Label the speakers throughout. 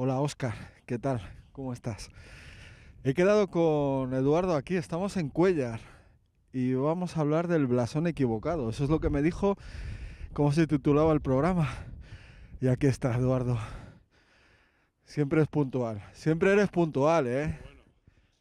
Speaker 1: Hola Óscar, ¿qué tal? ¿Cómo estás? He quedado con Eduardo aquí, estamos en Cuéllar y vamos a hablar del blasón equivocado. Eso es lo que me dijo, cómo se titulaba el programa. Y aquí está Eduardo. Siempre es puntual, siempre eres puntual, ¿eh?
Speaker 2: Bueno,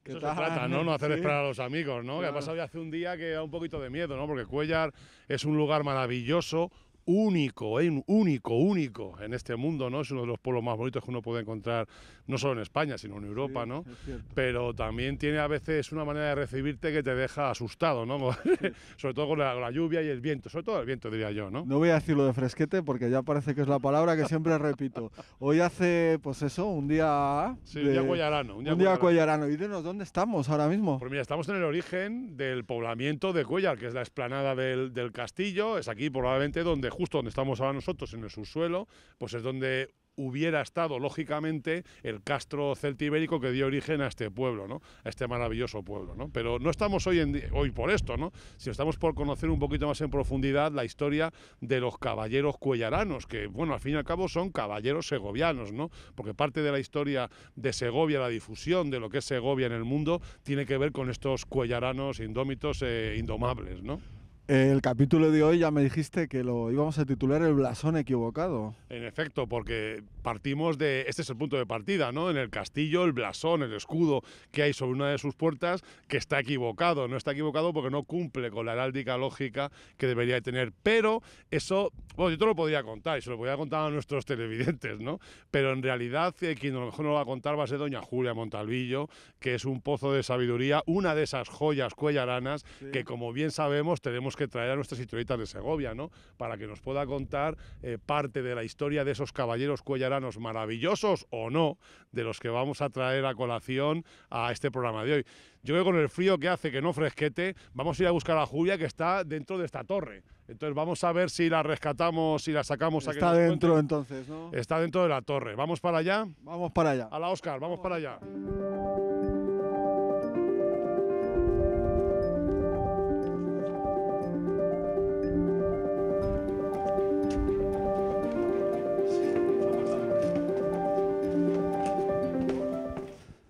Speaker 1: ¿Qué
Speaker 2: eso se trata,
Speaker 1: tal?
Speaker 2: ¿no? No hacer
Speaker 1: Sí,
Speaker 2: esperar a los amigos, ¿no? Que ha
Speaker 1: claro.
Speaker 2: pasado ya hace un día que da un poquito de miedo, ¿no? Porque Cuéllar es un lugar maravilloso, único, único en este mundo, ¿no? Es uno de los pueblos más bonitos que uno puede encontrar, no solo en España, sino en Europa,
Speaker 1: Sí,
Speaker 2: ¿no?
Speaker 1: es cierto.
Speaker 2: Pero también tiene a veces una manera de recibirte que te deja asustado, ¿no?
Speaker 1: Sí.
Speaker 2: Sobre todo con la lluvia y el viento, sobre todo el viento, diría yo, ¿no?
Speaker 1: No voy a decir lo de fresquete porque ya parece que es la palabra que siempre repito. Hoy hace, pues eso, un día
Speaker 2: Sí, un día
Speaker 1: de...
Speaker 2: cuellarano, un día
Speaker 1: Un día
Speaker 2: cuellarano.
Speaker 1: cuellarano. Y dinos, ¿dónde estamos ahora mismo?
Speaker 2: Pues mira, estamos en el origen del poblamiento de Cuéllar, que es la explanada del castillo. Es aquí probablemente donde, justo donde estamos ahora nosotros, en el subsuelo, pues es donde hubiera estado, lógicamente, el castro celtibérico que dio origen a este pueblo, ¿no? A este maravilloso pueblo, ¿no? Pero no estamos hoy por esto, ¿no? Sino estamos por conocer un poquito más en profundidad la historia de los caballeros cuellaranos, que, bueno, al fin y al cabo son caballeros segovianos, ¿no? Porque parte de la historia de Segovia, la difusión de lo que es Segovia en el mundo, tiene que ver con estos cuellaranos indómitos e indomables, ¿no?
Speaker 1: El capítulo de hoy ya me dijiste que lo íbamos a titular El blasón equivocado.
Speaker 2: En efecto, porque partimos de, este es el punto de partida, ¿no? En el castillo, el blasón, el escudo que hay sobre una de sus puertas, que está equivocado. No está equivocado porque no cumple con la heráldica lógica que debería tener. Pero eso, bueno, yo te lo podría contar y se lo podría contar a nuestros televidentes, ¿no? Pero en realidad, quien a lo mejor nos lo va a contar va a ser doña Julia Montalvillo, que es un pozo de sabiduría, una de esas joyas cuellaranas que, como bien sabemos, tenemos que traer a nuestras historietas de Segovia, ¿no? Para que nos pueda contar parte de la historia de esos caballeros cuellaranos maravillosos o no, de los que vamos a traer a colación a este programa de hoy. Yo creo que con el frío que hace, que no fresquete, vamos a ir a buscar a Julia, que está dentro de esta torre. Entonces vamos a ver si la rescatamos, si la sacamos a que
Speaker 1: Está
Speaker 2: nos
Speaker 1: dentro
Speaker 2: cuente.
Speaker 1: entonces, ¿no?
Speaker 2: Está dentro de la torre. ¿Vamos para allá?
Speaker 1: Vamos para allá.
Speaker 2: A la Óscar, vamos para allá.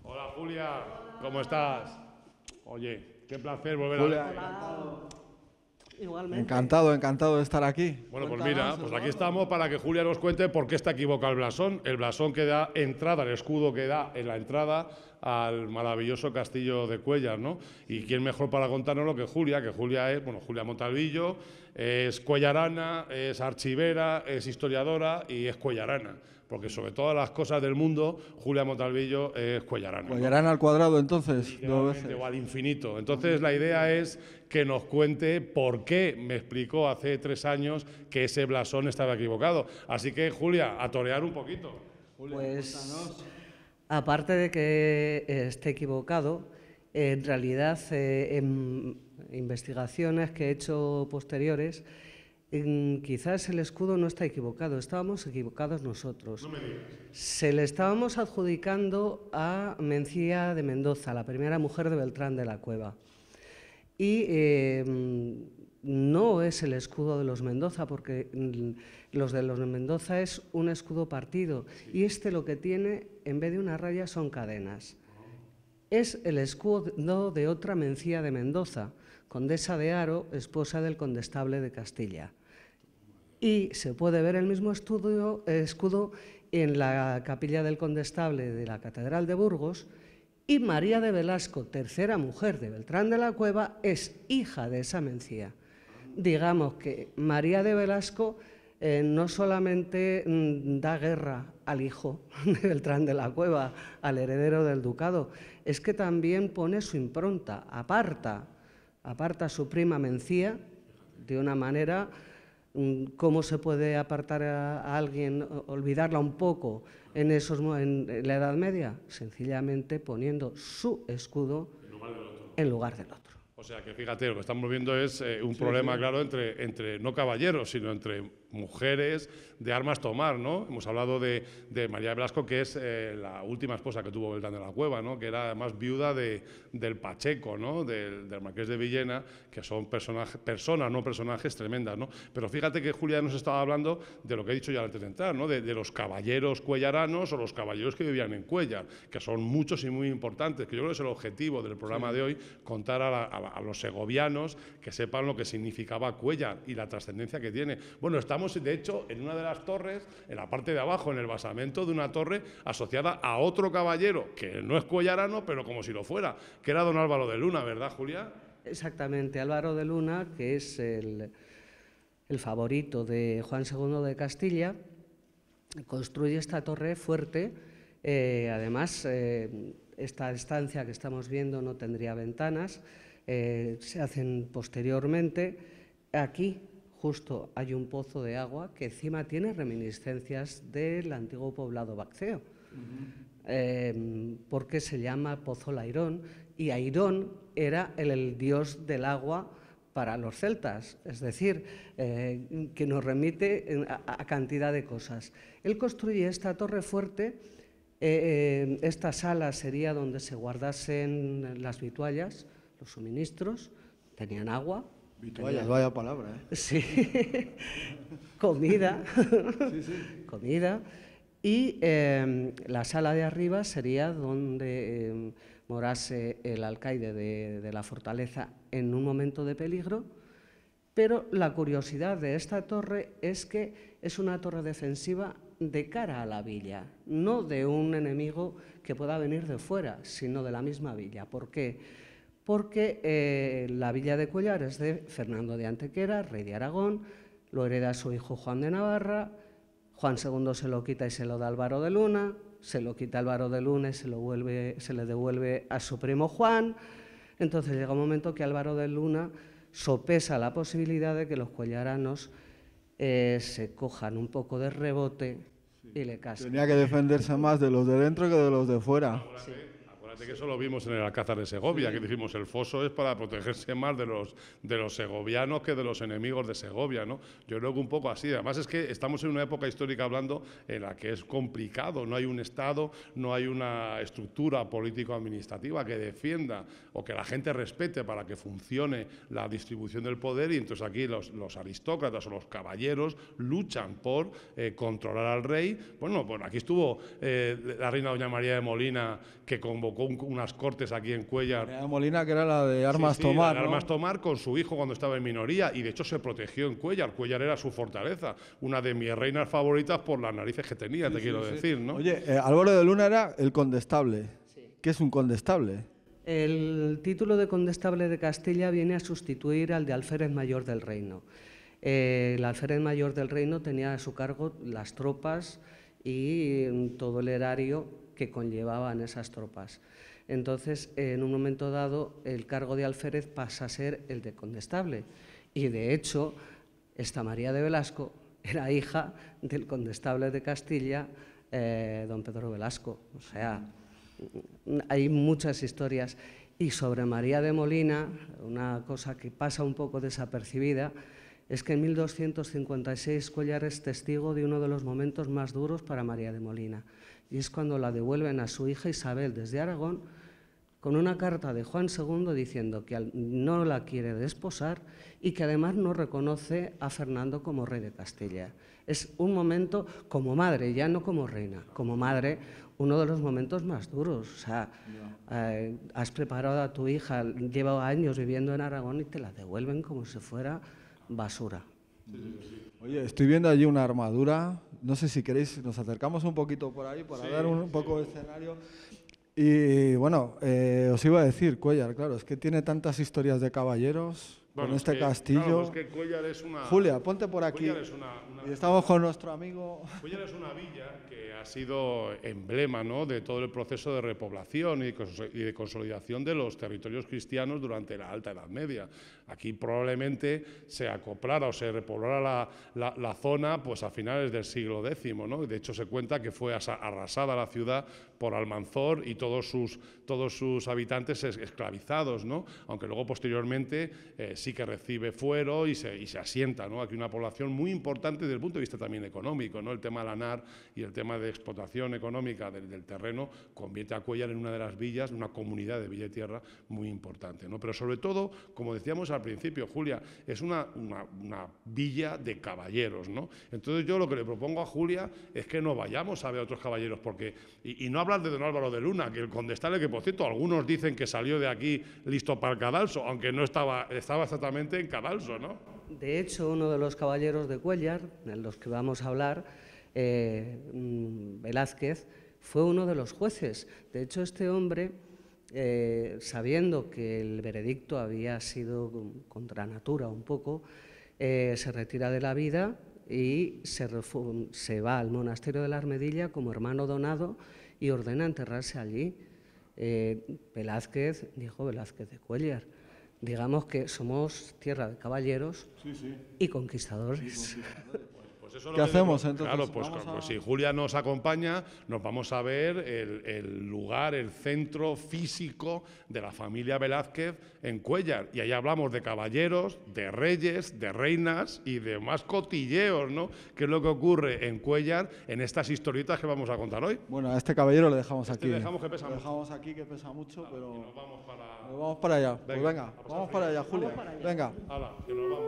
Speaker 2: Hola Julia, ¿cómo estás? Oye, qué placer volver a
Speaker 1: Julia,
Speaker 2: verte.
Speaker 1: encantado.
Speaker 3: Igualmente.
Speaker 1: Encantado, encantado de estar aquí.
Speaker 2: Bueno, pues
Speaker 1: Cuéntanos,
Speaker 2: mira, pues aquí
Speaker 1: Eduardo.
Speaker 2: estamos para que Julia nos cuente por qué está equivocado el blasón que da entrada, el escudo que da en la entrada al maravilloso castillo de Cuéllar, ¿no? Y quién mejor para contarnos lo que Julia es, bueno, Julia Montalvillo, es cuellarana, es archivera, es historiadora y es cuellarana, porque sobre todas las cosas del mundo, Julia Montalvillo es cuellarana, ¿no?
Speaker 1: Cuellarán al cuadrado entonces, dos
Speaker 2: Literalmente,
Speaker 1: veces.
Speaker 2: o al infinito. Entonces la idea es que nos cuente por qué me explicó hace 3 años que ese blasón estaba equivocado. Así que, Julia, a torear un poquito.
Speaker 1: Julia,
Speaker 3: Pues,
Speaker 1: cuéntanos.
Speaker 3: aparte de que esté equivocado, en realidad en investigaciones que he hecho posteriores, quizás el escudo no está equivocado, estábamos equivocados nosotros.
Speaker 2: No me digas.
Speaker 3: Se le estábamos adjudicando a Mencía de Mendoza, la primera mujer de Beltrán de la Cueva. Y no es el escudo de los Mendoza, porque los de los Mendoza es un escudo partido, y este lo que tiene, en vez de una raya, son cadenas. Es el escudo de otra Mencía de Mendoza, condesa de Haro, esposa del condestable de Castilla. Y se puede ver el mismo escudo en la capilla del condestable de la Catedral de Burgos, y María de Velasco, tercera mujer de Beltrán de la Cueva, es hija de esa Mencía. Digamos que María de Velasco no solamente da guerra al hijo de Beltrán de la Cueva, al heredero del ducado, es que también pone su impronta, aparta a su prima Mencía de una manera. ¿Cómo se puede apartar a alguien, olvidarla un poco en la Edad Media? Sencillamente poniendo su escudo en lugar del otro.
Speaker 2: O sea que fíjate, lo que estamos viendo es un problema claro entre no caballeros, sino entre mujeres de armas tomar, ¿no? Hemos hablado de María de Velasco, que es la última esposa que tuvo Beltrán de la Cueva, ¿no? Que era además viuda del Pacheco, ¿no? Del Marqués de Villena, que son personas, no personajes tremendas, ¿no? Pero fíjate que Julia nos estaba hablando de lo que he dicho ya antes de entrar, ¿no? De los caballeros cuellaranos o los caballeros que vivían en Cuéllar, que son muchos y muy importantes, que yo creo que es el objetivo del programa de hoy, contar a los segovianos que sepan lo que significaba Cuéllar y la trascendencia que tiene. Bueno, estamos, de hecho, en una de las torres, en la parte de abajo, en el basamento de una torre asociada a otro caballero, que no es cuellarano, pero como si lo fuera, que era don Álvaro de Luna, ¿verdad, Julia?
Speaker 3: Exactamente, Álvaro de Luna, que es el favorito de Juan II de Castilla, construye esta torre fuerte. Además, esta estancia que estamos viendo no tendría ventanas, se hacen posteriormente. Aquí justo hay un pozo de agua que encima tiene reminiscencias del antiguo poblado Bacceo, porque se llama Pozo Lairón, y Airón era el dios del agua para los celtas, es decir, que nos remite a cantidad de cosas. Él construye esta torre fuerte. Esta sala sería donde se guardasen las vituallas, los suministros, tenían agua.
Speaker 1: Vituallas, vaya palabra, ¿eh?
Speaker 3: Sí, comida, comida. Y la sala de arriba sería donde morase el alcaide de la fortaleza en un momento de peligro. Pero la curiosidad de esta torre es que es una torre defensiva de cara a la villa, no de un enemigo que pueda venir de fuera, sino de la misma villa. ¿Por qué? Porque la villa de Cuéllar es de Fernando de Antequera, rey de Aragón, lo hereda su hijo Juan de Navarra, Juan II se lo quita y se lo da a Álvaro de Luna, se lo quita Álvaro de Luna y se le devuelve a su primo Juan. Entonces llega un momento que Álvaro de Luna sopesa la posibilidad de que los cuellaranos se cojan un poco de rebote y le casen.
Speaker 1: Tenía que defenderse más de los de dentro que de los de fuera.
Speaker 2: Sí. Acuérdate que eso lo vimos en el Alcázar de Segovia, que dijimos el foso es para protegerse más de los segovianos que de los enemigos de Segovia, ¿no? Yo creo que un poco así. Además es que estamos en una época histórica hablando en la que es complicado, no hay un Estado, no hay una estructura político-administrativa que defienda o que la gente respete para que funcione la distribución del poder, y entonces aquí los aristócratas o los caballeros luchan por controlar al rey. Bueno, pues aquí estuvo la reina doña María de Molina, que convocó unas cortes aquí en Cuéllar.
Speaker 1: María de Molina, que era la de armas tomar,
Speaker 2: la de
Speaker 1: ¿no?
Speaker 2: armas tomar, con su hijo cuando estaba en minoría, y de hecho se protegió en Cuéllar. Cuéllar era su fortaleza, una de mis reinas favoritas por las narices que tenía, quiero decir, ¿no?
Speaker 1: Oye, Álvaro de Luna era el condestable. Sí. ¿Qué es un condestable?
Speaker 3: El título de condestable de Castilla viene a sustituir al de alférez mayor del reino. El alférez mayor del reino tenía a su cargo las tropas y todo el erario que conllevaban esas tropas. Entonces, en un momento dado, el cargo de alférez pasa a ser el de condestable. Y, de hecho, esta María de Velasco era hija del condestable de Castilla, don Pedro Velasco. O sea, hay muchas historias. Y sobre María de Molina, una cosa que pasa un poco desapercibida, es que en 1256 Cuéllar es testigo de uno de los momentos más duros para María de Molina, y es cuando la devuelven a su hija Isabel desde Aragón con una carta de Juan II diciendo que no la quiere desposar y que además no reconoce a Fernando como rey de Castilla. Es un momento, como madre, ya no como reina, como madre, uno de los momentos más duros. O sea, has preparado a tu hija, lleva años viviendo en Aragón y te la devuelven como si fuera basura.
Speaker 1: Oye, estoy viendo allí una armadura, no sé si queréis, nos acercamos un poquito por ahí para dar un poco de escenario. Y bueno, os iba a decir, Cuéllar, claro, es que tiene tantas historias de caballeros, con este castillo.
Speaker 2: Claro, es que Cuéllar es una...
Speaker 1: Julia, ponte por aquí.
Speaker 2: Cuéllar es
Speaker 1: Y estamos con nuestro amigo...
Speaker 2: Cuéllar es una villa que ha sido emblema, ¿no?, de todo el proceso de repoblación y de consolidación de los territorios cristianos durante la Alta Edad Media. Aquí probablemente se acoplara o se repoblara la zona pues a finales del siglo X, ¿no? De hecho, se cuenta que fue arrasada la ciudad por Almanzor y todos sus habitantes esclavizados, ¿no? Aunque luego posteriormente sí que recibe fuero y se asienta, ¿no? Aquí una población muy importante desde el punto de vista también económico, ¿no? El tema de la NAR y el tema de explotación económica del terreno convierte a Cuéllar en una de las villas, una comunidad de villa y tierra muy importante, ¿no? Pero sobre todo, como decíamos al principio, Julia, es una villa de caballeros, ¿no? Entonces yo lo que le propongo a Julia es que no vayamos a ver a otros caballeros, porque y no hablar de don Álvaro de Luna, que el condestable, que por cierto algunos dicen que salió de aquí listo para el cadalso, aunque no estaba exactamente en cadalso, ¿no?
Speaker 3: De hecho, uno de los caballeros de Cuéllar, de los que vamos a hablar, Velázquez, fue uno de los jueces. De hecho, este hombre, sabiendo que el veredicto había sido contra natura un poco, se retira de la vida y se va al monasterio de la Armedilla como hermano donado y ordena enterrarse allí. Velázquez dijo Velázquez de Cuéllar. Digamos que somos tierra de caballeros y conquistadores.
Speaker 2: Pues eso
Speaker 1: ¿Qué hacemos entonces?
Speaker 2: Claro, pues si Julia nos acompaña, nos vamos a ver el lugar, el centro físico de la familia Velázquez en Cuéllar. Y ahí hablamos de caballeros, de reyes, de reinas y de más cotilleos, ¿no? Que es lo que ocurre en Cuéllar en estas historietas que vamos a contar hoy.
Speaker 1: Bueno, a este caballero le dejamos aquí.
Speaker 2: Le dejamos que pesa
Speaker 1: Lo
Speaker 2: mucho.
Speaker 1: dejamos aquí, que pesa mucho, pero...
Speaker 2: Y nos vamos para...
Speaker 1: Nos vamos para allá.
Speaker 2: Venga,
Speaker 1: Pues venga, vamos para allá, Julia. Venga.
Speaker 2: Hala, que nos vamos.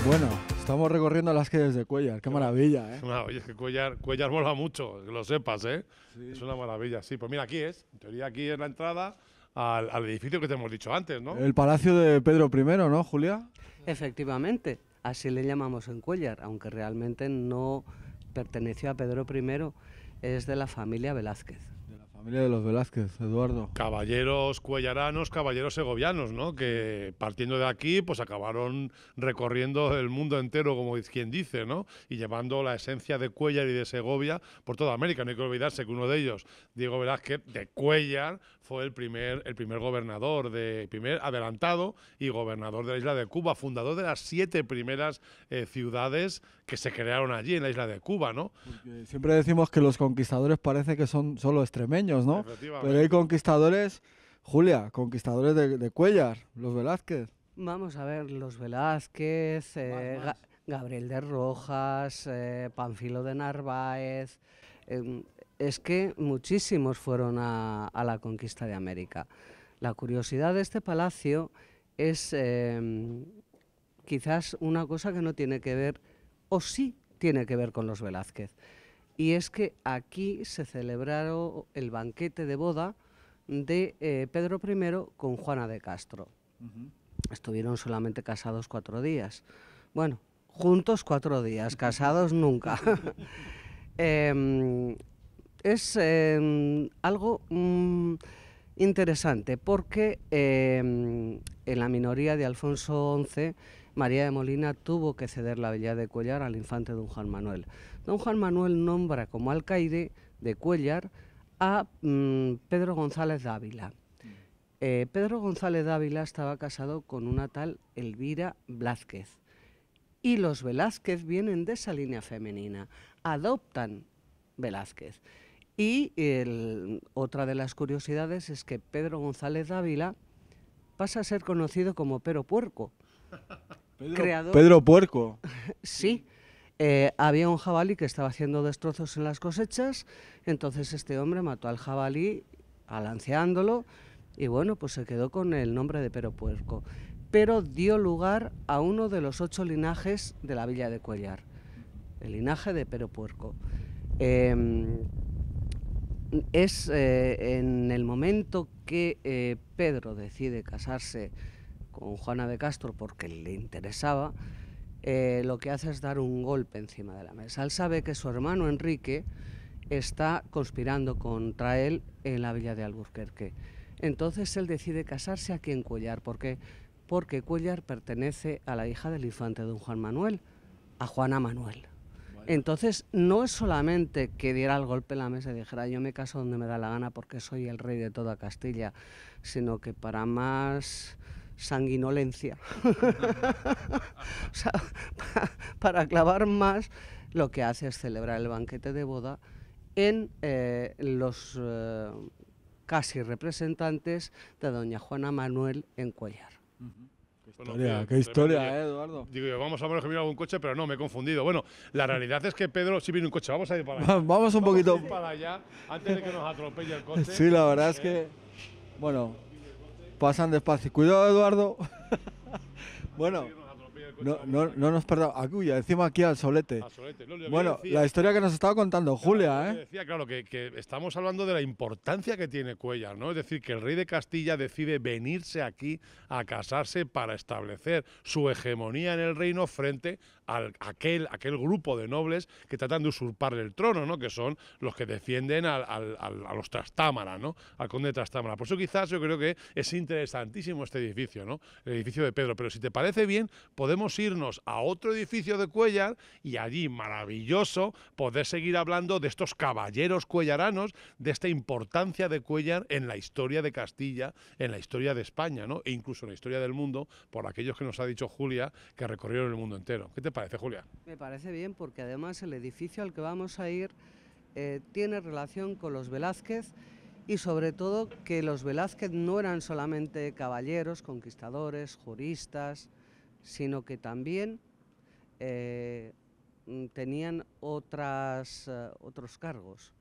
Speaker 1: Bueno, estamos recorriendo las calles de Cuéllar. Qué maravilla, ¿eh?
Speaker 2: No, oye, es que Cuéllar mola mucho, que lo sepas, ¿eh? Sí. Es una maravilla, sí. Pues mira, aquí es. En teoría aquí es la entrada al edificio que te hemos dicho antes, ¿no?
Speaker 1: El palacio de Pedro I, ¿no, Julia?
Speaker 3: Efectivamente, así le llamamos en Cuéllar, aunque realmente no perteneció a Pedro I, es de la familia Velázquez.
Speaker 1: De la familia de los Velázquez, Eduardo.
Speaker 2: Caballeros cuellaranos, caballeros segovianos, ¿no? Que partiendo de aquí, pues acabaron recorriendo el mundo entero, como quien dice, ¿no? Y llevando la esencia de Cuéllar y de Segovia por toda América. No hay que olvidarse que uno de ellos, Diego Velázquez, de Cuéllar, fue el primer gobernador, primer adelantado y gobernador de la isla de Cuba, fundador de las 7 primeras ciudades que se crearon allí en la isla de Cuba, ¿no?
Speaker 1: Porque siempre decimos que los conquistadores parece que son solo extremeños, ¿no?
Speaker 2: Efectivamente.
Speaker 1: Pero hay conquistadores, Julia, conquistadores de Cuéllar, los Velázquez.
Speaker 3: Vamos a ver, los Velázquez, Gabriel de Rojas, Pánfilo de Narváez. Es que muchísimos fueron a la conquista de América. La curiosidad de este palacio es quizás una cosa que no tiene que ver, o sí tiene que ver con los Velázquez. Y es que aquí se celebraron el banquete de boda de Pedro I con Juana de Castro. Estuvieron solamente casados 4 días. Bueno, juntos 4 días, casados nunca. Es algo interesante porque en la minoría de Alfonso XI, María de Molina tuvo que ceder la villa de Cuéllar al infante don Juan Manuel. Don Juan Manuel nombra como alcaide de Cuéllar a Pedro González Dávila. Pedro González Dávila estaba casado con una tal Elvira Blázquez. Y los Velázquez vienen de esa línea femenina, adoptan Velázquez. Y otra de las curiosidades es que Pedro González Dávila pasa a ser conocido como Pero Puerco. creador...
Speaker 1: Pedro Puerco.
Speaker 3: Sí, había un jabalí que estaba haciendo destrozos en las cosechas, entonces este hombre mató al jabalí alanceándolo y bueno, pues se quedó con el nombre de Pero Puerco. Pero dio lugar a uno de los 8 linajes de la villa de Cuéllar, el linaje de Pero Puerco. En el momento que Pedro decide casarse con Juana de Castro porque le interesaba, lo que hace es dar un golpe encima de la mesa. Él sabe que su hermano Enrique está conspirando contra él en la villa de Alburquerque. Entonces él decide casarse aquí en Cuéllar. ¿Por qué? Porque Cuéllar pertenece a la hija del infante don Juan Manuel, a Juana Manuel. Entonces no es solamente que diera el golpe en la mesa y dijera yo me caso donde me da la gana porque soy el rey de toda Castilla, sino que para más sanguinolencia, o sea, para clavar más, lo que hace es celebrar el banquete de boda en los casi representantes de doña Juana Manuel en Cuéllar.
Speaker 1: Qué historia, Eduardo.
Speaker 2: Digo yo, vamos a ver que viene algún coche, pero no, me he confundido. Bueno, la realidad es que Pedro sí viene un coche. Vamos a ir para allá.
Speaker 1: Vamos un poquito.
Speaker 2: A ir para allá antes de que nos atropelle el coche.
Speaker 1: Sí, la verdad es que, bueno, pasan despacio. Cuidado, Eduardo. Bueno. No nos perdamos. Aquí, encima aquí al solete. Bueno, la historia que nos estaba contando Julia,
Speaker 2: Decía, claro, que estamos hablando de la importancia que tiene Cuéllar, ¿no? Es decir, que el rey de Castilla decide venirse aquí a casarse para establecer su hegemonía en el reino frente a aquel grupo de nobles que tratan de usurparle el trono, ¿no? Que son los que defienden a los Trastámara, ¿no? Al conde de Trastámara. Por eso quizás yo creo que es interesantísimo este edificio, ¿no? El edificio de Pedro. Pero si te parece bien, podemos irnos a otro edificio de Cuéllar y allí, maravilloso, poder seguir hablando de estos caballeros cuellaranos, de esta importancia de Cuéllar en la historia de Castilla, en la historia de España, ¿no? E incluso en la historia del mundo, por aquellos que nos ha dicho Julia, que recorrieron el mundo entero. ¿Qué te parece, Julia?
Speaker 3: Me parece bien, porque además el edificio al que vamos a ir tiene relación con los Velázquez y sobre todo que los Velázquez no eran solamente caballeros, conquistadores, juristas, sino que también tenían otros cargos.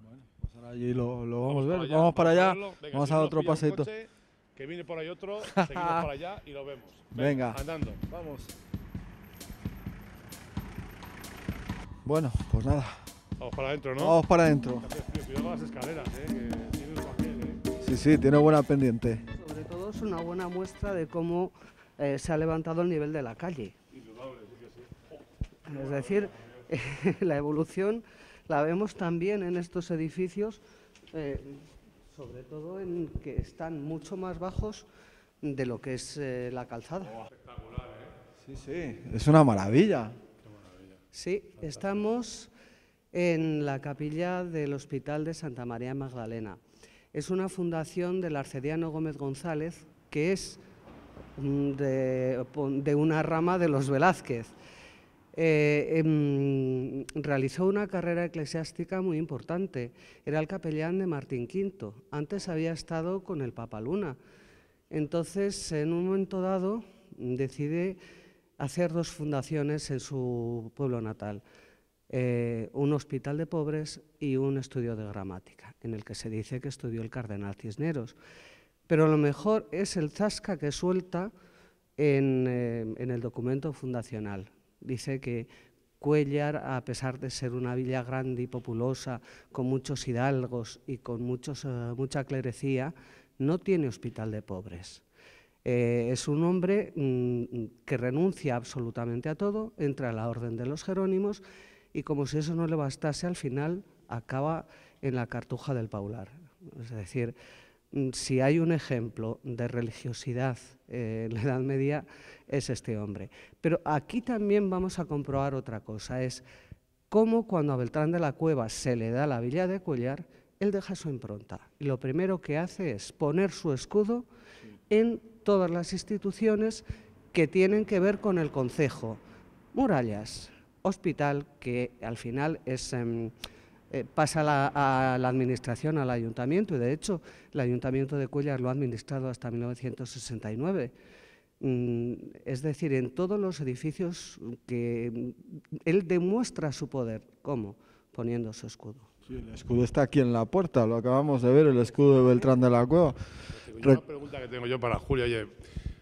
Speaker 1: Bueno, pues ahora allí lo vamos a ver. Vamos para allá.
Speaker 2: Venga,
Speaker 1: vamos
Speaker 2: si
Speaker 1: a
Speaker 2: nos
Speaker 1: otro
Speaker 2: pilla un
Speaker 1: paseito.
Speaker 2: Coche, que viene por ahí otro, seguimos para allá y lo vemos.
Speaker 1: Venga.
Speaker 2: Andando.
Speaker 1: Vamos. Bueno, pues nada.
Speaker 2: Vamos para adentro, ¿no?
Speaker 1: Vamos para adentro.
Speaker 2: Cuidado con las escaleras, que tiene un papel,
Speaker 1: Sí, tiene buena pendiente.
Speaker 3: Sobre todo es una buena muestra de cómo se ha levantado el nivel de la calle.
Speaker 2: Indudable, sí que sí.
Speaker 3: Es decir, la evolución la vemos también en estos edificios, sobre todo en que están mucho más bajos de lo que es la calzada.
Speaker 2: Espectacular,
Speaker 1: Sí, es una maravilla.
Speaker 3: Sí, estamos en la capilla del Hospital de Santa María Magdalena. Es una fundación del arcediano Gómez González, que es de una rama de los Velázquez. Realizó una carrera eclesiástica muy importante. Era el capellán de Martín V. Antes había estado con el Papa Luna. Entonces, en un momento dado, decide hacer 2 fundaciones en su pueblo natal. Un hospital de pobres y un estudio de gramática, en el que se dice que estudió el cardenal Cisneros. Pero lo mejor es el zasca que suelta en el documento fundacional. Dice que Cuéllar, a pesar de ser una villa grande y populosa, con muchos hidalgos y con mucha clerecía, no tiene hospital de pobres. Es un hombre que renuncia absolutamente a todo, entra a la orden de los Jerónimos y como si eso no le bastase, al final acaba en la Cartuja del Paular. Es decir, si hay un ejemplo de religiosidad en la Edad Media, es este hombre. Pero aquí también vamos a comprobar otra cosa, es cómo cuando a Beltrán de la Cueva se le da la villa de Cuéllar, él deja su impronta. Y lo primero que hace es poner su escudo en todas las instituciones que tienen que ver con el concejo. Murallas, hospital, que al final pasa a la administración, al ayuntamiento, y de hecho el ayuntamiento de Cuéllar lo ha administrado hasta 1969. Es decir, en todos los edificios que él demuestra su poder. ¿Cómo? Poniendo su escudo.
Speaker 1: Sí, el escudo está aquí en la puerta, lo acabamos de ver, el escudo de Beltrán de la Cueva.
Speaker 2: Una pregunta que tengo yo para Julio, oye,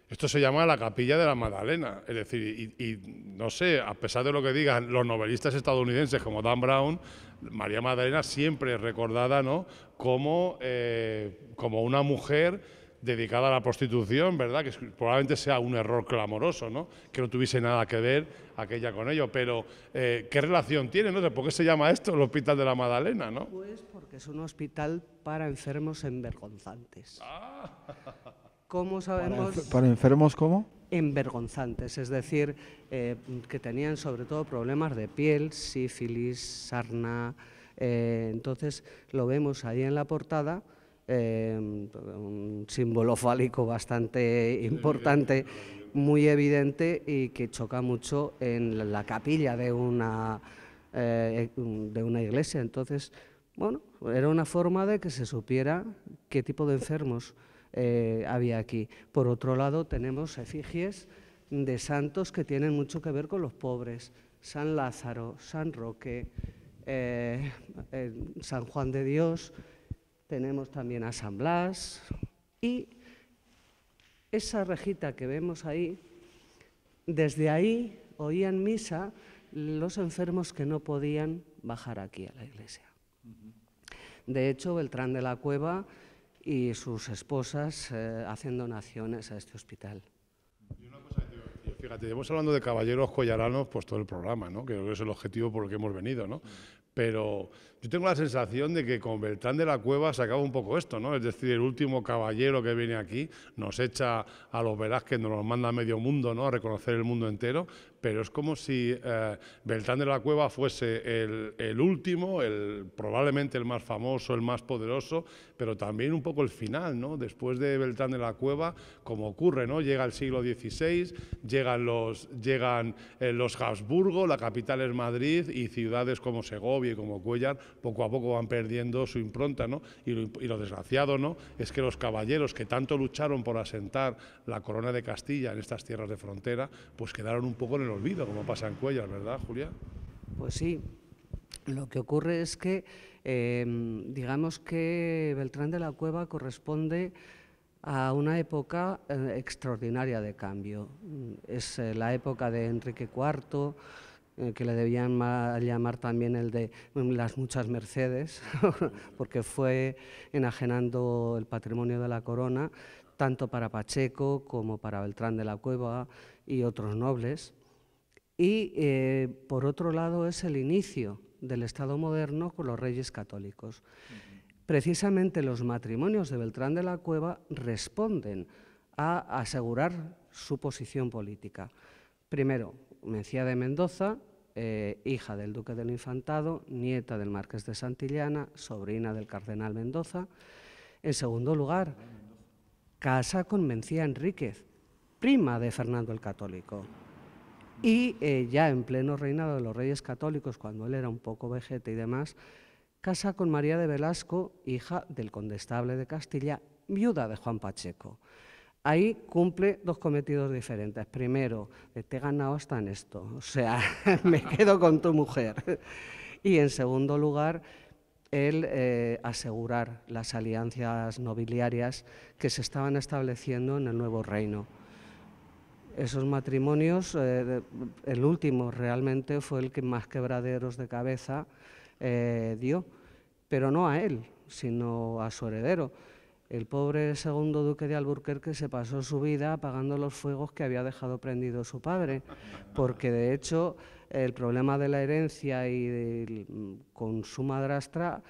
Speaker 2: esto se llama la Capilla de la Magdalena, es decir, no sé, a pesar de lo que digan los novelistas estadounidenses como Dan Brown, María Magdalena siempre es recordada, ¿no?, como una mujer dedicada a la prostitución, ¿verdad? Que probablemente sea un error clamoroso, ¿no?, que no tuviese nada que ver aquella con ello, pero ¿qué relación tiene, no? ¿Por qué se llama esto el Hospital de la Magdalena, no?
Speaker 3: Pues porque es un hospital para enfermos envergonzantes. ¿Cómo sabemos?
Speaker 1: ¿Para enfermos cómo?
Speaker 3: Envergonzantes, es decir, que tenían sobre todo problemas de piel, sífilis, sarna. Entonces lo vemos ahí en la portada, un símbolo fálico bastante importante, muy evidente y que choca mucho en la capilla de una iglesia. Entonces, bueno, era una forma de que se supiera qué tipo de enfermos había aquí. Por otro lado, tenemos efigies de santos que tienen mucho que ver con los pobres. San Lázaro, San Roque, San Juan de Dios, tenemos también a San Blas, y esa rejita que vemos ahí, desde ahí oían misa los enfermos que no podían bajar aquí a la iglesia. De hecho, Beltrán de la Cueva y sus esposas hacen donaciones a este hospital.
Speaker 2: Y una cosa que fíjate, llevamos hablando de caballeros collaranos pues todo el programa, ¿no?, que es el objetivo por el que hemos venido, ¿no? Pero yo tengo la sensación de que con Beltrán de la Cueva se acaba un poco esto, ¿no? Es decir, el último caballero que viene aquí nos echa a los Velázquez, nos los manda a medio mundo, ¿no?, a reconocer el mundo entero, pero es como si Beltrán de la Cueva fuese el último, probablemente el más famoso, el más poderoso, pero también un poco el final, ¿no? Después de Beltrán de la Cueva, como ocurre, ¿no?, llega el siglo XVI, llegan los Habsburgo, la capital es Madrid, y ciudades como Segovia y como Cuéllar poco a poco van perdiendo su impronta, ¿no? Y lo desgraciado, ¿no?, es que los caballeros que tanto lucharon por asentar la corona de Castilla en estas tierras de frontera, pues quedaron un poco en el olvido, como pasa en Cuéllar, ¿verdad, Julia?
Speaker 3: Pues sí, lo que ocurre es que, digamos que Beltrán de la Cueva corresponde a una época extraordinaria de cambio. Es la época de Enrique IV, que le debían llamar también el de las muchas mercedes, porque fue enajenando el patrimonio de la corona, tanto para Pacheco como para Beltrán de la Cueva y otros nobles. Y, por otro lado, es el inicio del Estado moderno con los reyes católicos. Precisamente los matrimonios de Beltrán de la Cueva responden a asegurar su posición política. Primero, Mencía de Mendoza, hija del duque del Infantado, nieta del marqués de Santillana, sobrina del cardenal Mendoza. En segundo lugar, casa con Mencía Enríquez, prima de Fernando el Católico. Y ya en pleno reinado de los reyes católicos, cuando él era un poco vejete y demás, casa con María de Velasco, hija del condestable de Castilla, viuda de Juan Pacheco. Ahí cumple dos cometidos diferentes. Primero, te he ganado hasta en esto, o sea, me quedo con tu mujer. Y en segundo lugar, él asegurar las alianzas nobiliarias que se estaban estableciendo en el nuevo reino. Esos matrimonios, el último realmente fue el que más quebraderos de cabeza dio, pero no a él, sino a su heredero. El pobre segundo duque de Alburquerque se pasó su vida apagando los fuegos que había dejado prendido su padre, porque de hecho el problema de la herencia con su madrastra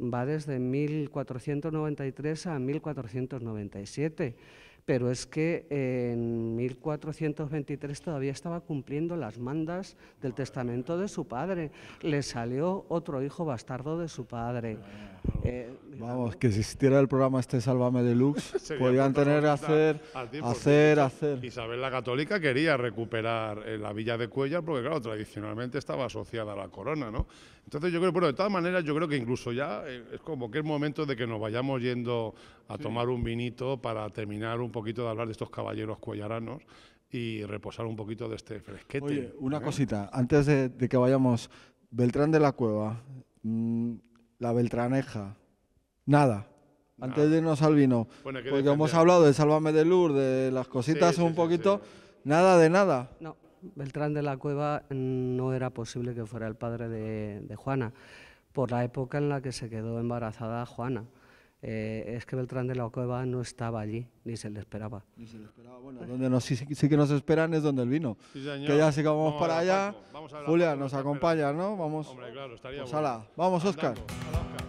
Speaker 3: va desde 1493 a 1497. Pero es que en 1423 todavía estaba cumpliendo las mandas del testamento de su padre. Le salió otro hijo bastardo de su padre.
Speaker 1: Vamos, que si existiera el programa este Sálvame Deluxe,
Speaker 2: Sería
Speaker 1: podrían tener que
Speaker 2: protagonista
Speaker 1: hacer,
Speaker 2: al 100%.
Speaker 1: hacer.
Speaker 2: Isabel la Católica quería recuperar la villa de Cuéllar porque, claro, tradicionalmente estaba asociada a la corona, ¿no? Entonces yo creo, bueno, de todas maneras, yo creo que incluso ya es como que es momento de que nos vayamos yendo a tomar un vinito para terminar un poquito de hablar de estos caballeros cuellaranos y reposar un poquito de este fresquete.
Speaker 1: Oye, una cosita, antes de que vayamos, Beltrán de la Cueva, la Beltraneja, nada. Antes de irnos al vino,
Speaker 2: Bueno, hay que
Speaker 1: porque hemos
Speaker 2: defender.
Speaker 1: hablado de Sálvame de Lourdes, de las cositas
Speaker 2: Sí,
Speaker 1: un
Speaker 2: sí,
Speaker 1: poquito,
Speaker 2: sí.
Speaker 1: nada de nada.
Speaker 3: No, Beltrán de la Cueva no era posible que fuera el padre de Juana, por la época en la que se quedó embarazada Juana. Es que Beltrán de la Cueva no estaba allí, ni se le esperaba.
Speaker 1: Ni se le esperaba. Bueno, donde sí que nos esperan es donde el vino.
Speaker 2: Sí, señor.
Speaker 1: Que ya sí que vamos
Speaker 2: Vamos a
Speaker 1: para
Speaker 2: ver a
Speaker 1: allá.
Speaker 2: Paco. Vamos a ver a
Speaker 1: Julia,
Speaker 2: Paco,
Speaker 1: nos
Speaker 2: está
Speaker 1: acompaña, ¿no? Vamos.
Speaker 2: Hombre, claro, estaría
Speaker 1: Pues
Speaker 2: bueno.
Speaker 1: ala, vamos, Óscar.
Speaker 2: Andando. Hala, Óscar.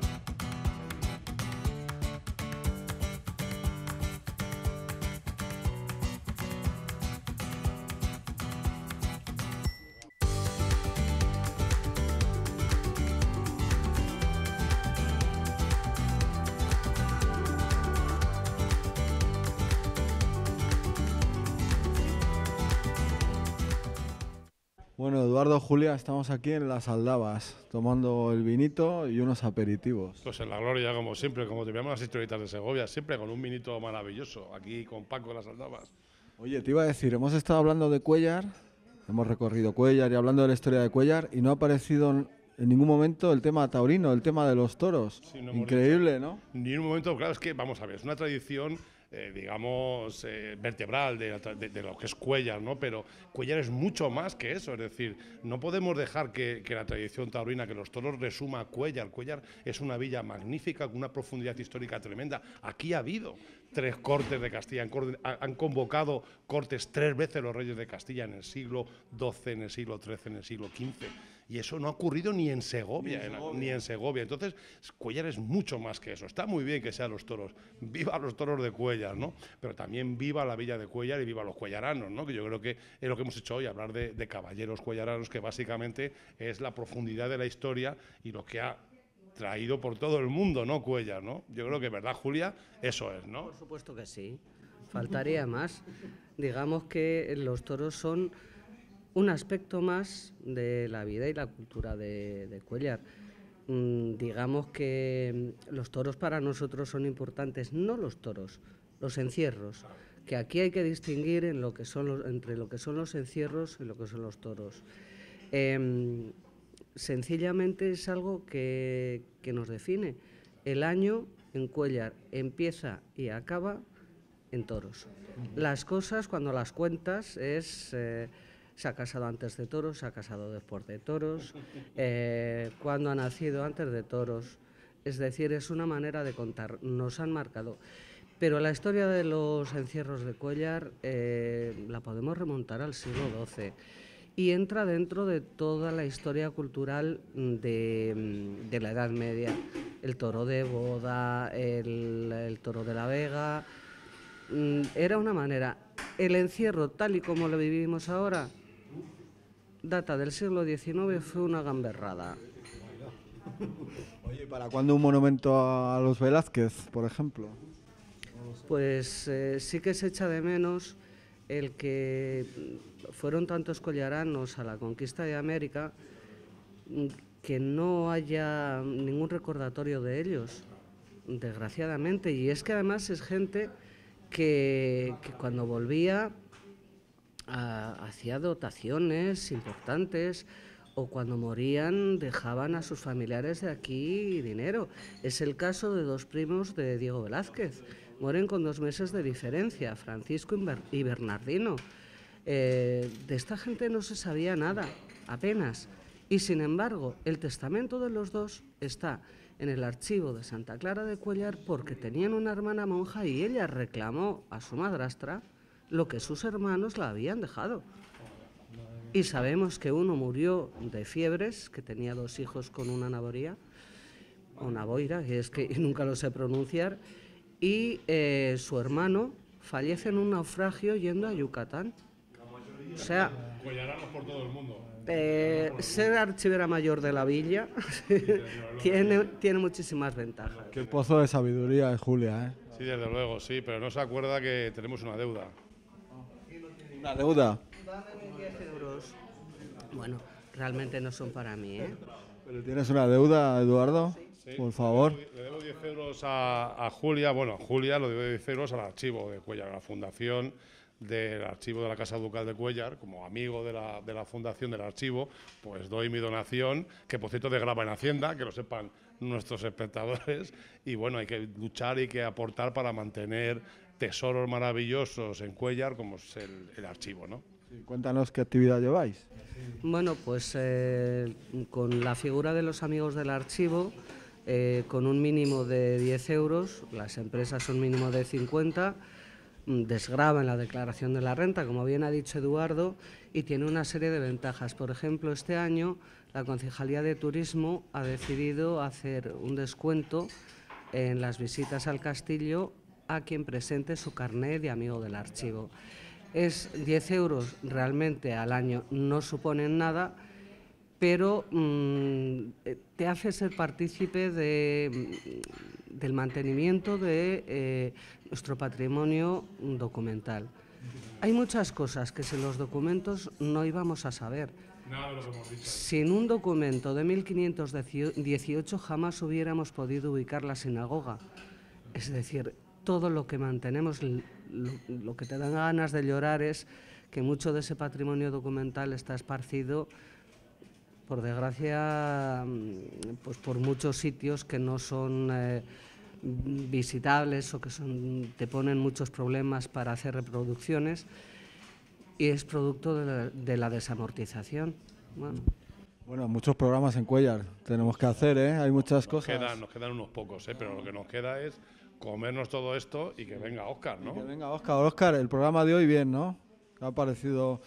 Speaker 1: Bueno, Eduardo, Julia, estamos aquí en Las Aldabas, tomando el vinito y unos aperitivos.
Speaker 2: Pues en la gloria, como siempre, como te veamos las historietas de Segovia, siempre con un vinito maravilloso, aquí con Paco de las Aldabas.
Speaker 1: Oye, te iba a decir, hemos estado hablando de Cuéllar, hemos recorrido Cuéllar y hablando de la historia de Cuéllar y no ha aparecido en ningún momento el tema taurino, el tema de los toros.
Speaker 2: Sí, no hemos
Speaker 1: Increíble, ¿no?
Speaker 2: Ni en un momento, claro, es que, vamos a ver, es una tradición, digamos, vertebral de lo que es Cuéllar, ¿no? Pero Cuéllar es mucho más que eso, es decir, no podemos dejar que la tradición taurina, que los toros resuma a Cuéllar. Cuéllar es una villa magnífica, con una profundidad histórica tremenda. Aquí ha habido 3 cortes de Castilla, han convocado cortes 3 veces los reyes de Castilla en el siglo XII, en el siglo XIII, en el siglo XV. Y eso no ha ocurrido ni en Segovia, ni en Segovia. Entonces, Cuéllar es mucho más que eso. Está muy bien que sean los toros. Viva los toros de Cuéllar, ¿no? Pero también viva la villa de Cuéllar y viva los cuellaranos, ¿no? Que yo creo que es lo que hemos hecho hoy, hablar de caballeros cuellaranos, que básicamente es la profundidad de la historia y lo que ha traído por todo el mundo, ¿no? Cuéllar, ¿no? Yo creo que, ¿verdad, Julia? Eso es, ¿no?
Speaker 3: Por supuesto que sí, faltaría más. Digamos que los toros son un aspecto más de la vida y la cultura de Cuéllar. Digamos que los toros para nosotros son importantes, no los toros, los encierros, que aquí hay que distinguir entre lo que son los encierros y lo que son los toros. Sencillamente es algo que nos define. El año en Cuéllar empieza y acaba en toros. Las cosas, cuando las cuentas, es... se ha casado antes de toros, se ha casado después de toros, cuando ha nacido antes de toros. Es decir, es una manera de contar, nos han marcado. Pero la historia de los encierros de Cuéllar la podemos remontar al siglo XII y entra dentro de toda la historia cultural de la Edad Media. El toro de boda, el toro de la Vega, era una manera. El encierro, tal y como lo vivimos ahora, data del siglo XIX, fue una gamberrada.
Speaker 1: Oye, ¿para cuándo un monumento a los Velázquez, por ejemplo?
Speaker 3: Pues sí que se echa de menos el que fueron tantos collaranos a la conquista de América que no haya ningún recordatorio de ellos, desgraciadamente. Y es que además es gente que cuando volvía hacía dotaciones importantes, o cuando morían dejaban a sus familiares de aquí dinero. Es el caso de 2 primos de Diego Velázquez. Mueren con 2 meses de diferencia, Francisco y Bernardino. De esta gente no se sabía nada, apenas. Y sin embargo, el testamento de los 2 está en el archivo de Santa Clara de Cuéllar porque tenían una hermana monja y ella reclamó a su madrastra lo que sus hermanos la habían dejado. Y sabemos que uno murió de fiebres, que tenía 2 hijos con una naboría, o naboira, que es que nunca lo sé pronunciar, y su hermano fallece en un naufragio yendo a Yucatán. O sea,
Speaker 2: Cuellaranos por todo el mundo.
Speaker 3: Ser archivera mayor de la villa tiene muchísimas ventajas.
Speaker 1: Qué pozo de sabiduría es Julia, ¿eh?
Speaker 2: Sí, desde luego, sí, pero no se acuerda que tenemos una deuda.
Speaker 1: ¿Una deuda?
Speaker 3: Dame 10 euros. Bueno, realmente no son para mí, ¿eh?
Speaker 1: ¿Pero tienes una deuda, Eduardo?
Speaker 2: Sí,
Speaker 1: Por favor.
Speaker 2: Le debo 10 euros a Julia, bueno, a Julia le debo 10 euros al archivo de Cuéllar, a la fundación del archivo de la Casa Ducal de Cuéllar, como amigo de la fundación del archivo, pues doy mi donación, que por cierto desgrava en Hacienda, que lo sepan nuestros espectadores, y bueno, hay que luchar y hay que aportar para mantener tesoros maravillosos en Cuéllar, como es el archivo, ¿no?
Speaker 1: Sí, cuéntanos qué actividad lleváis.
Speaker 3: Bueno, pues con la figura de los amigos del archivo, con un mínimo de 10 euros, las empresas un mínimo de 50, desgrava en la declaración de la renta, como bien ha dicho Eduardo, y tiene una serie de ventajas. Por ejemplo, este año la Concejalía de Turismo ha decidido hacer un descuento en las visitas al castillo a quien presente su carnet de amigo del archivo. Es 10 euros realmente al año, no suponen nada, pero te hace ser partícipe del mantenimiento de nuestro patrimonio documental. Hay muchas cosas que sin los documentos no íbamos a saber.
Speaker 2: Nada de lo que hemos dicho.
Speaker 3: Sin un documento de 1518 jamás hubiéramos podido ubicar la sinagoga. Es decir, todo lo que mantenemos, lo que te dan ganas de llorar es que mucho de ese patrimonio documental está esparcido, por desgracia, pues por muchos sitios que no son visitables o que te ponen muchos problemas para hacer reproducciones, y es producto de la desamortización.
Speaker 1: Bueno, muchos programas en Cuéllar tenemos que hacer, ¿eh? Hay muchas cosas.
Speaker 2: Nos quedan unos pocos, pero lo que nos queda es comernos todo esto y que venga Óscar, ¿no?
Speaker 1: Que venga Óscar, el programa de hoy bien, ¿no? ¿Qué ha parecido?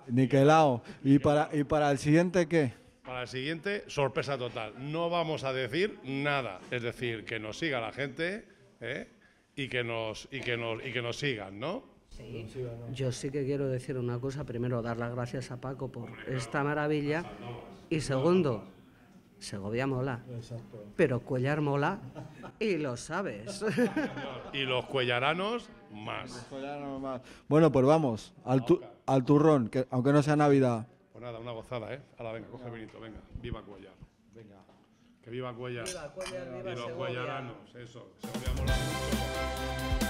Speaker 1: Niquelao. ¿Y para el siguiente qué?
Speaker 2: Para el siguiente, sorpresa total. No vamos a decir nada. Es decir, que nos siga la gente, ¿eh? y que nos sigan, ¿no?
Speaker 3: Sí. Yo sí que quiero decir una cosa. Primero, dar las gracias a Paco por esta maravilla. Y segundo, Segovia mola.
Speaker 1: Exacto.
Speaker 3: Pero Cuéllar mola y lo sabes.
Speaker 2: Y los cuellaranos, más.
Speaker 1: Bueno, pues vamos, al turrón, que aunque no sea Navidad.
Speaker 2: Pues nada, una gozada, ¿eh? Ahora venga, coge vinito, venga. Viva Cuéllar.
Speaker 1: Venga.
Speaker 2: Que viva Cuéllar.
Speaker 3: Viva Cuéllar, viva
Speaker 2: y los
Speaker 3: Segovia.
Speaker 2: cuellaranos, eso. Segovia mola mucho.